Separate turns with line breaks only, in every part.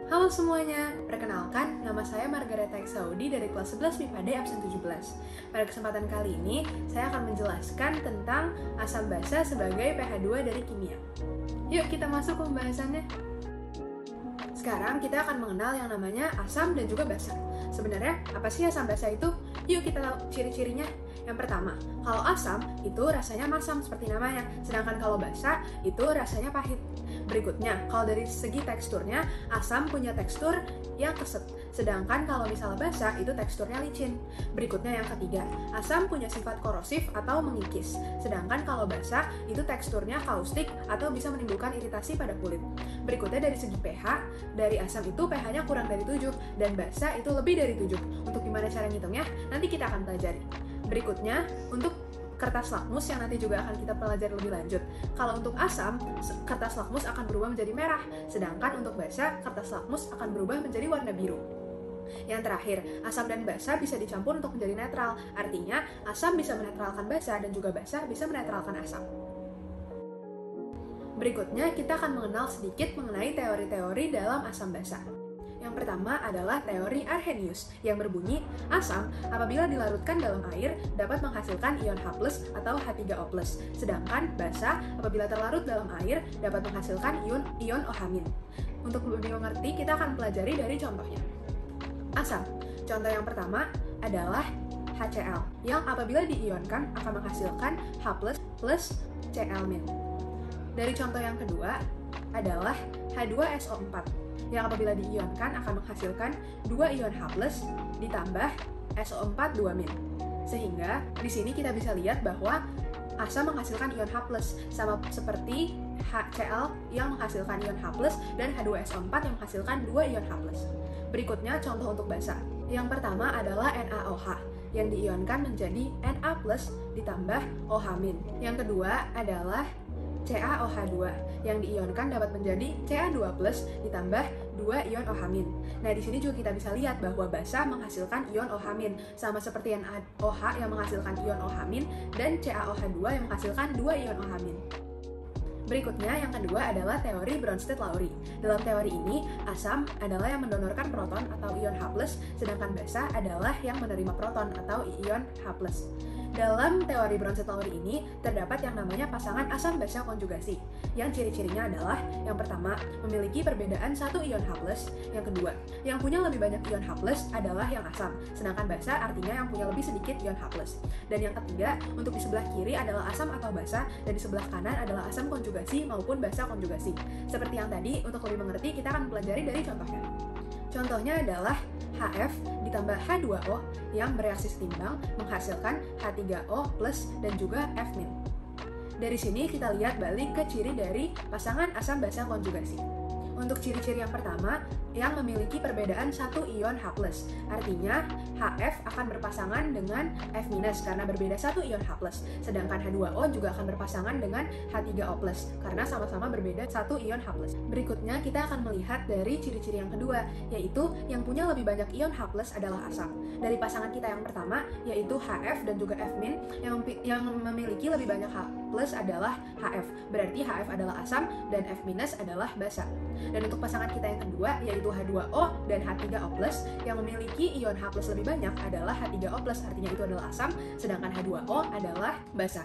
Halo semuanya, perkenalkan nama saya Margareta Saudi dari kelas 11 MIPA D absen 17. Pada kesempatan kali ini, saya akan menjelaskan tentang asam basa sebagai pH 2 dari kimia. Yuk kita masuk ke pembahasannya. Sekarang kita akan mengenal yang namanya asam dan juga basa. Sebenarnya apa sih asam basa itu? Yuk kita tahu ciri-cirinya. Yang pertama, kalau asam itu rasanya masam seperti namanya, sedangkan kalau basa itu rasanya pahit. Berikutnya, kalau dari segi teksturnya, asam punya tekstur yang keset, sedangkan kalau misalnya basa itu teksturnya licin. Berikutnya yang ketiga, asam punya sifat korosif atau mengikis, sedangkan kalau basa itu teksturnya kaustik atau bisa menimbulkan iritasi pada kulit. Berikutnya dari segi pH, dari asam itu pH-nya kurang dari 7 dan basa itu lebih dari 7. Untuk gimana cara ngitungnya, nanti kita akan pelajari. Berikutnya, untuk kertas lakmus yang nanti juga akan kita pelajari lebih lanjut. Kalau untuk asam, kertas lakmus akan berubah menjadi merah, sedangkan untuk basa, kertas lakmus akan berubah menjadi warna biru. Yang terakhir, asam dan basa bisa dicampur untuk menjadi netral, artinya asam bisa menetralkan basa dan juga basa bisa menetralkan asam. Berikutnya, kita akan mengenal sedikit mengenai teori-teori dalam asam basa. Yang pertama adalah teori Arrhenius yang berbunyi asam apabila dilarutkan dalam air dapat menghasilkan ion H+ atau H3O+, sedangkan basa apabila terlarut dalam air dapat menghasilkan ion OH-. Untuk lebih mengerti, kita akan pelajari dari contohnya. Asam. Contoh yang pertama adalah HCl yang apabila diionkan akan menghasilkan H+ plus Cl-. Dari contoh yang kedua adalah H2SO4 yang apabila diionkan akan menghasilkan 2 ion H+ ditambah SO4 2-. Sehingga di sini kita bisa lihat bahwa asam menghasilkan ion H+, sama seperti HCl yang menghasilkan ion H+, dan H2SO4 yang menghasilkan 2 ion H+. Berikutnya contoh untuk basa. Yang pertama adalah NaOH yang diionkan menjadi Na+ ditambah OH-. Yang kedua adalah CaOH2 yang diionkan dapat menjadi Ca2+ ditambah 2 ion OH-. Nah, di sini juga kita bisa lihat bahwa basa menghasilkan ion OH-, sama seperti NaOH yang menghasilkan ion OH- dan CaOH2 yang menghasilkan 2 ion OH-. Berikutnya, yang kedua adalah teori Bronsted-Lowry. Dalam teori ini, asam adalah yang mendonorkan proton atau ion H+, sedangkan basa adalah yang menerima proton atau ion H+. Dalam teori Bronsted-Lowry ini, terdapat yang namanya pasangan asam-basa konjugasi, yang ciri-cirinya adalah yang pertama, memiliki perbedaan 1 ion H+, yang kedua, yang punya lebih banyak ion H+, adalah yang asam, sedangkan basa artinya yang punya lebih sedikit ion H+. Dan yang ketiga, untuk di sebelah kiri adalah asam atau basa, dan di sebelah kanan adalah asam konjugasi maupun basa konjugasi. Seperti yang tadi, untuk lebih mengerti, kita akan pelajari dari contohnya. Contohnya adalah HF ditambah H2O yang bereaksi setimbang menghasilkan H3O plus dan juga F-. Dari sini kita lihat balik ke ciri dari pasangan asam basa konjugasi. Untuk ciri-ciri yang pertama, yang memiliki perbedaan 1 ion H+. Artinya, HF akan berpasangan dengan F- karena berbeda 1 ion H+. Sedangkan H2O juga akan berpasangan dengan H3O+, karena sama-sama berbeda 1 ion H+. Berikutnya, kita akan melihat dari ciri-ciri yang kedua, yaitu yang punya lebih banyak ion H+ adalah asam. Dari pasangan kita yang pertama, yaitu HF dan juga F- yang memiliki lebih banyak H+ adalah HF. Berarti HF adalah asam dan F- adalah basa. Dan untuk pasangan kita yang kedua, yaitu H2O dan H3O+, yang memiliki ion H+ lebih banyak adalah H3O+, artinya itu adalah asam, sedangkan H2O adalah basa.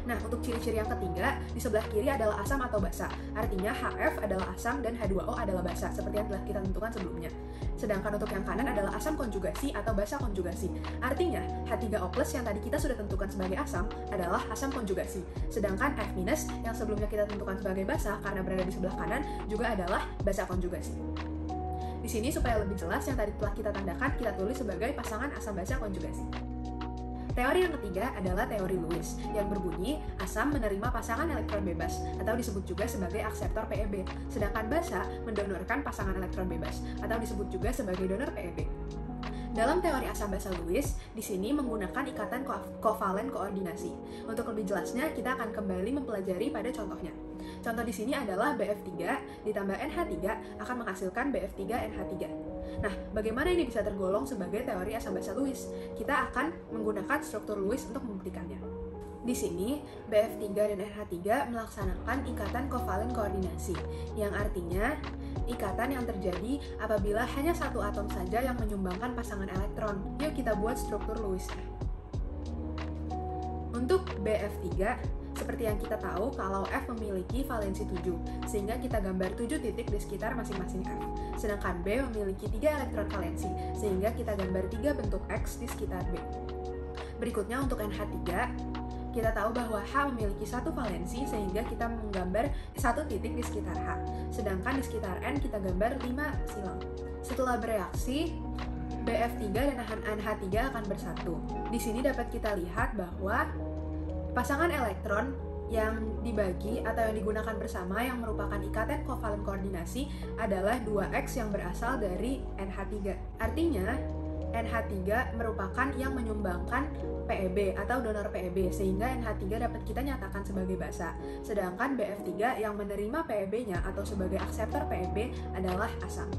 Nah, untuk ciri-ciri yang ketiga, di sebelah kiri adalah asam atau basa. Artinya HF adalah asam dan H2O adalah basa, seperti yang telah kita tentukan sebelumnya. Sedangkan untuk yang kanan adalah asam konjugasi atau basa konjugasi. Artinya, H3O+ yang tadi kita sudah tentukan sebagai asam adalah asam konjugasi. Sedangkan F- yang sebelumnya kita tentukan sebagai basa karena berada di sebelah kanan juga adalah basa konjugasi. Di sini supaya lebih jelas yang tadi telah kita tandakan, kita tulis sebagai pasangan asam basa konjugasi. Teori yang ketiga adalah teori Lewis, yang berbunyi asam menerima pasangan elektron bebas, atau disebut juga sebagai akseptor PeB, sedangkan basa mendonorkan pasangan elektron bebas, atau disebut juga sebagai donor PeB. Dalam teori asam basa Lewis, di sini menggunakan ikatan kovalen koordinasi. Untuk lebih jelasnya, kita akan kembali mempelajari pada contohnya. Contoh di sini adalah BF3 ditambah NH3 akan menghasilkan BF3NH3. Nah, bagaimana ini bisa tergolong sebagai teori asam basa Lewis? Kita akan menggunakan struktur Lewis untuk membuktikannya. Di sini, BF3 dan NH3 melaksanakan ikatan kovalen koordinasi, yang artinya ikatan yang terjadi apabila hanya satu atom saja yang menyumbangkan pasangan elektron. Yuk kita buat struktur Lewisnya. Untuk BF3, seperti yang kita tahu kalau F memiliki valensi 7, sehingga kita gambar 7 titik di sekitar masing-masing F. Sedangkan B memiliki 3 elektron valensi, sehingga kita gambar 3 bentuk X di sekitar B. Berikutnya untuk NH3, kita tahu bahwa H memiliki 1 valensi sehingga kita menggambar 1 titik di sekitar H. Sedangkan di sekitar N kita gambar 5 silang. Setelah bereaksi, BF3 dan NH3 akan bersatu. Di sini dapat kita lihat bahwa pasangan elektron yang dibagi atau yang digunakan bersama yang merupakan ikatan kovalen koordinasi adalah 2X yang berasal dari NH3. Artinya, NH3 merupakan yang menyumbangkan PeB atau donor PeB, sehingga NH3 dapat kita nyatakan sebagai basa. Sedangkan BF3 yang menerima PeB-nya atau sebagai akseptor PeB adalah asam.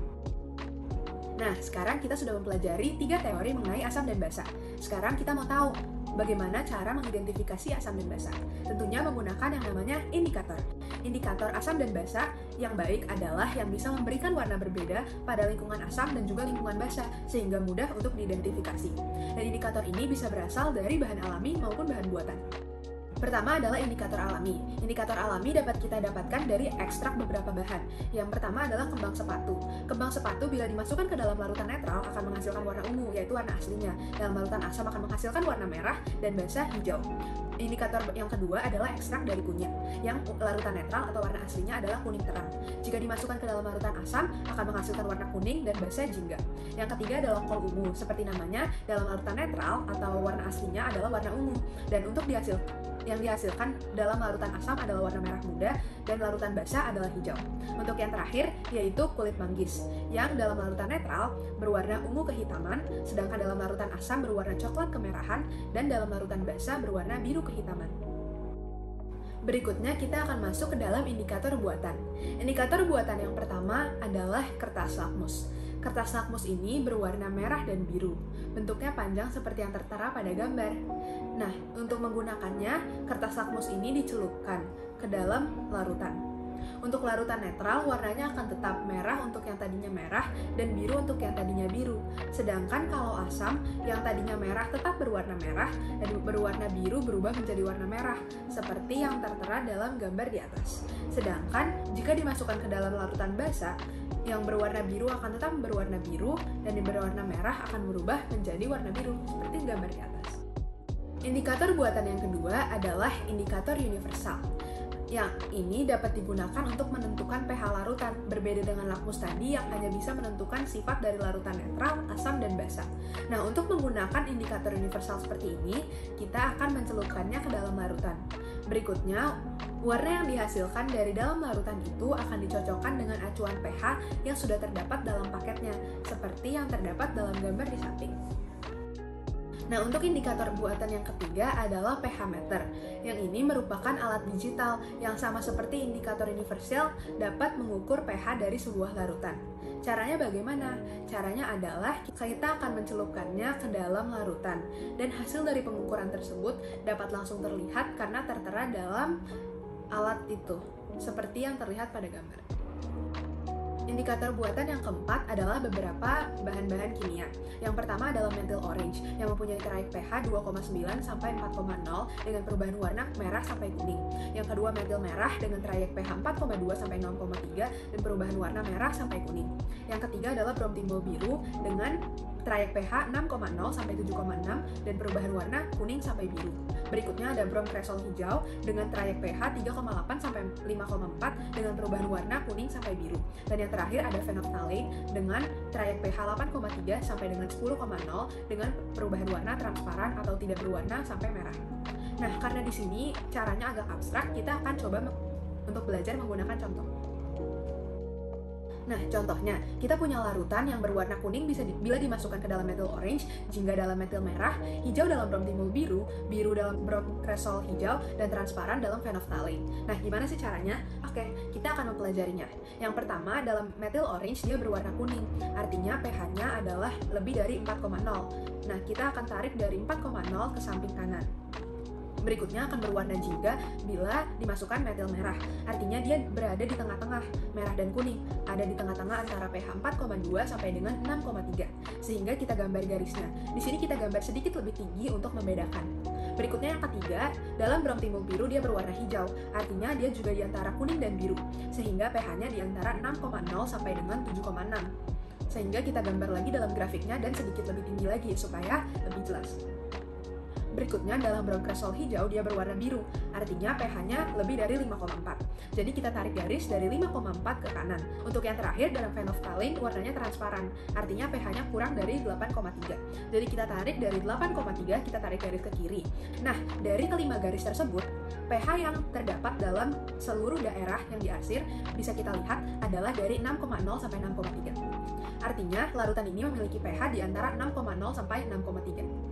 Nah, sekarang kita sudah mempelajari 3 teori mengenai asam dan basa. Sekarang kita mau tahu bagaimana cara mengidentifikasi asam dan basa. Tentunya menggunakan yang namanya indikator. Indikator asam dan basa yang baik adalah yang bisa memberikan warna berbeda pada lingkungan asam dan juga lingkungan basa, sehingga mudah untuk diidentifikasi. Dan indikator ini bisa berasal dari bahan alami maupun bahan buatan. Pertama adalah indikator alami. Indikator alami dapat kita dapatkan dari ekstrak beberapa bahan. Yang pertama adalah kembang sepatu. Kembang sepatu bila dimasukkan ke dalam larutan netral akan menghasilkan warna ungu, yaitu warna aslinya. Dalam larutan asam akan menghasilkan warna merah dan basa hijau. Indikator yang kedua adalah ekstrak dari kunyit, yang larutan netral atau warna aslinya adalah kuning terang. Jika dimasukkan ke dalam larutan asam akan menghasilkan warna kuning dan basa jingga. Yang ketiga adalah kol ungu. Seperti namanya, dalam larutan netral atau warna aslinya adalah warna ungu. Dan untuk yang dihasilkan dalam larutan asam adalah warna merah muda dan larutan basa adalah hijau. Untuk yang terakhir yaitu kulit manggis, yang dalam larutan netral berwarna ungu kehitaman, sedangkan dalam larutan asam berwarna coklat kemerahan, dan dalam larutan basa berwarna biru kehitaman. Berikutnya kita akan masuk ke dalam indikator buatan. Indikator buatan yang pertama adalah kertas lakmus. Kertas lakmus ini berwarna merah dan biru. Bentuknya panjang seperti yang tertera pada gambar. Nah, untuk menggunakannya, kertas lakmus ini dicelupkan ke dalam larutan. Untuk larutan netral, warnanya akan tetap merah untuk yang tadinya merah dan biru untuk yang tadinya biru. Sedangkan kalau asam, yang tadinya merah tetap berwarna merah dan berwarna biru berubah menjadi warna merah, seperti yang tertera dalam gambar di atas. Sedangkan jika dimasukkan ke dalam larutan basa, yang berwarna biru akan tetap berwarna biru dan yang berwarna merah akan berubah menjadi warna biru, seperti gambar di atas. Indikator buatan yang kedua adalah indikator universal. Yang ini dapat digunakan untuk menentukan pH larutan, berbeda dengan lakmus tadi yang hanya bisa menentukan sifat dari larutan netral, asam, dan basa. Nah, untuk menggunakan indikator universal seperti ini, kita akan mencelupkannya ke dalam larutan. Berikutnya, warna yang dihasilkan dari dalam larutan itu akan dicocokkan dengan acuan pH yang sudah terdapat dalam paketnya, seperti yang terdapat dalam gambar di samping. Nah, untuk indikator buatan yang ketiga adalah pH meter. Yang ini merupakan alat digital yang sama seperti indikator universal dapat mengukur pH dari sebuah larutan. Caranya bagaimana? Caranya adalah kita akan mencelupkannya ke dalam larutan dan hasil dari pengukuran tersebut dapat langsung terlihat karena tertera dalam alat itu, seperti yang terlihat pada gambar. Indikator buatan yang keempat adalah beberapa bahan-bahan kimia. Yang pertama adalah methyl orange yang mempunyai trayek pH 2,9 sampai 4,0 dengan perubahan warna merah sampai kuning. Yang kedua methyl merah dengan trayek pH 4,2 sampai 0,3 dan perubahan warna merah sampai kuning. Yang ketiga adalah bromtimbol biru dengan trayek pH 6,0 sampai 7,6 dan perubahan warna kuning sampai biru. Berikutnya ada bromkresol hijau dengan trayek pH 3,8 sampai 5,4 dengan perubahan warna kuning sampai biru. Dan yang terakhir ada phenolphthalein dengan trayek pH 8,3 sampai dengan 10,0 dengan perubahan warna transparan atau tidak berwarna sampai merah. Nah, karena di sini caranya agak abstrak, kita akan coba untuk belajar menggunakan contoh. Nah, contohnya, kita punya larutan yang berwarna kuning bila dimasukkan ke dalam methyl orange, jingga dalam methyl merah, hijau dalam bromtimbol biru, biru dalam bromkresol hijau, dan transparan dalam phenolphthalein. Nah, gimana sih caranya? Oke, kita akan mempelajarinya. Yang pertama, dalam methyl orange dia berwarna kuning, artinya pH-nya adalah lebih dari 4,0. Nah, kita akan tarik dari 4,0 ke samping kanan. Berikutnya akan berwarna jingga bila dimasukkan metil merah. Artinya dia berada di tengah-tengah, merah dan kuning. Ada di tengah-tengah antara pH 4,2 sampai dengan 6,3. Sehingga kita gambar garisnya. Di sini kita gambar sedikit lebih tinggi untuk membedakan. Berikutnya yang ketiga, dalam brong timbul biru dia berwarna hijau. Artinya dia juga di antara kuning dan biru. Sehingga pH-nya di antara 6,0 sampai dengan 7,6. Sehingga kita gambar lagi dalam grafiknya dan sedikit lebih tinggi lagi supaya lebih jelas. Berikutnya dalam brown kresol hijau dia berwarna biru, artinya pH-nya lebih dari 5,4. Jadi kita tarik garis dari 5,4 ke kanan. Untuk yang terakhir dalam phenolphthalein warnanya transparan, artinya pH-nya kurang dari 8,3. Jadi kita tarik dari 8,3, kita tarik garis ke kiri. Nah, dari kelima garis tersebut, pH yang terdapat dalam seluruh daerah yang diarsir bisa kita lihat adalah dari 6,0 sampai 6,3. Artinya, larutan ini memiliki pH di antara 6,0 sampai 6,3.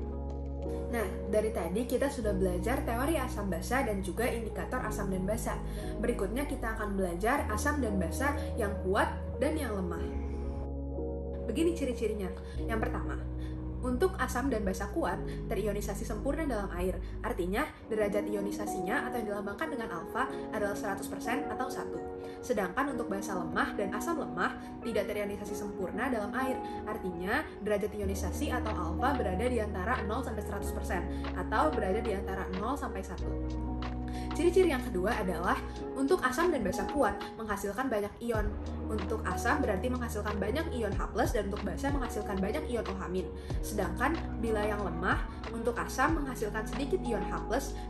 Nah, dari tadi kita sudah belajar teori asam basa dan juga indikator asam dan basa. Berikutnya kita akan belajar asam dan basa yang kuat dan yang lemah. Begini ciri-cirinya. Yang pertama, untuk asam dan basa kuat, terionisasi sempurna dalam air. Artinya, derajat ionisasinya atau yang dilambangkan dengan alfa adalah 100% atau 1. Sedangkan untuk basa lemah dan asam lemah tidak terionisasi sempurna dalam air. Artinya, derajat ionisasi atau alfa berada di antara 0 sampai 100% atau berada di antara 0 sampai 1. Ciri-ciri yang kedua adalah untuk asam dan basa kuat menghasilkan banyak ion. Untuk asam berarti menghasilkan banyak ion H+, dan untuk basa menghasilkan banyak ion OH-. Sedangkan bila yang lemah, untuk asam menghasilkan sedikit ion H+,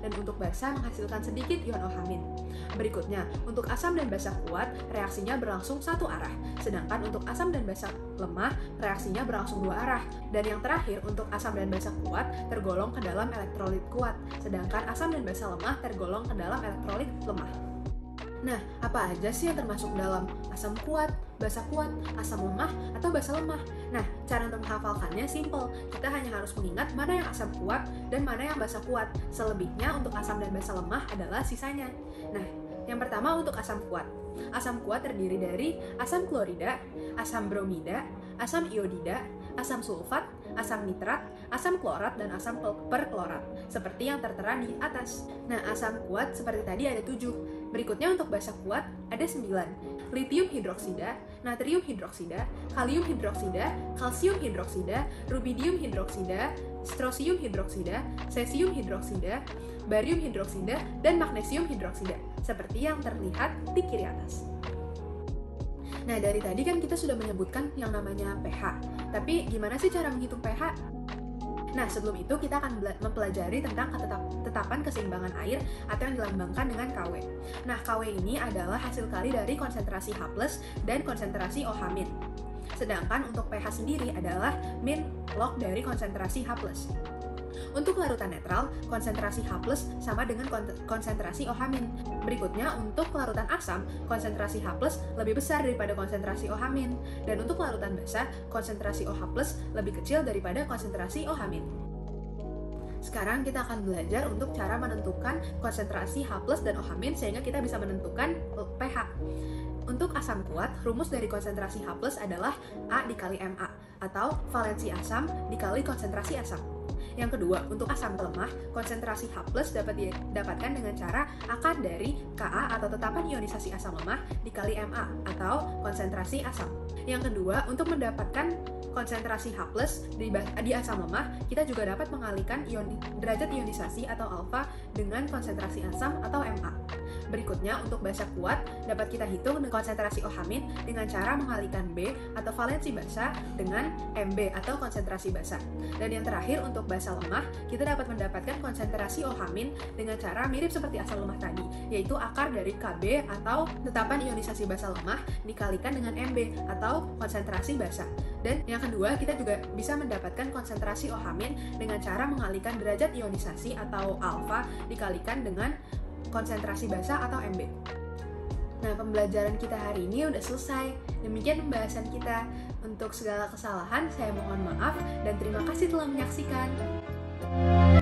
dan untuk basa menghasilkan sedikit ion OH-. Berikutnya, untuk asam dan basa kuat, reaksinya berlangsung satu arah. Sedangkan untuk asam dan basa lemah, reaksinya berlangsung dua arah. Dan yang terakhir, untuk asam dan basa kuat tergolong ke dalam elektrolit kuat. Sedangkan asam dan basa lemah tergolong ke dalam elektrolit lemah. Nah, apa aja sih yang termasuk dalam asam kuat, basa kuat, asam lemah, atau basa lemah? Nah, cara untuk menghafalkannya simple. Kita hanya harus mengingat mana yang asam kuat dan mana yang basa kuat. Selebihnya untuk asam dan basa lemah adalah sisanya. Nah, yang pertama untuk asam kuat. Asam kuat terdiri dari asam klorida, asam bromida, asam iodida, asam sulfat, asam nitrat, asam klorat, dan asam perklorat, seperti yang tertera di atas. Nah, asam kuat seperti tadi ada 7. Berikutnya untuk basa kuat ada 9. Litium hidroksida, natrium hidroksida, kalium hidroksida, kalsium hidroksida, rubidium hidroksida, strosium hidroksida, cesium hidroksida, barium hidroksida, dan magnesium hidroksida, seperti yang terlihat di kiri atas. Nah, dari tadi kan kita sudah menyebutkan yang namanya pH. Tapi gimana sih cara menghitung pH? Nah, sebelum itu kita akan mempelajari tentang ketetapan keseimbangan air atau yang dilambangkan dengan Kw. Nah, Kw ini adalah hasil kali dari konsentrasi H+ dan konsentrasi OH-. Sedangkan untuk pH sendiri adalah min log dari konsentrasi H+. Untuk larutan netral, konsentrasi H+ sama dengan konsentrasi OH-. Berikutnya, untuk larutan asam, konsentrasi H+ lebih besar daripada konsentrasi OH-. Dan untuk larutan basa, konsentrasi OH+ lebih kecil daripada konsentrasi OH-. Sekarang kita akan belajar untuk cara menentukan konsentrasi H+ dan OH- sehingga kita bisa menentukan pH. Untuk asam kuat, rumus dari konsentrasi H+ adalah A dikali MA, atau valensi asam dikali konsentrasi asam. Yang kedua, untuk asam lemah, konsentrasi H+ dapat didapatkan dengan cara akar dari Ka atau tetapan ionisasi asam lemah dikali Ma atau konsentrasi asam. Yang kedua, untuk mendapatkan konsentrasi H+ di asam lemah, kita juga dapat mengalihkan derajat ionisasi atau alfa dengan konsentrasi asam atau Ma. Berikutnya, untuk basa kuat, dapat kita hitung dengan konsentrasi OH- dengan cara mengalihkan B atau valensi basa dengan Mb atau konsentrasi basa. Dan yang terakhir, untuk basa lemah, kita dapat mendapatkan konsentrasi OH- dengan cara mirip seperti asam lemah tadi, yaitu akar dari Kb atau tetapan ionisasi basa lemah dikalikan dengan Mb atau konsentrasi basa. Dan yang kedua, kita juga bisa mendapatkan konsentrasi OH- dengan cara mengalihkan derajat ionisasi atau alfa dikalikan dengan konsentrasi basa atau Mb. Nah, pembelajaran kita hari ini udah selesai. Demikian pembahasan kita. Untuk segala kesalahan, saya mohon maaf dan terima kasih telah menyaksikan.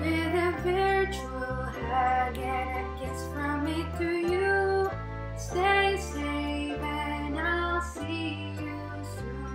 With a virtual hug and a kiss from me to you, stay safe and I'll see you soon.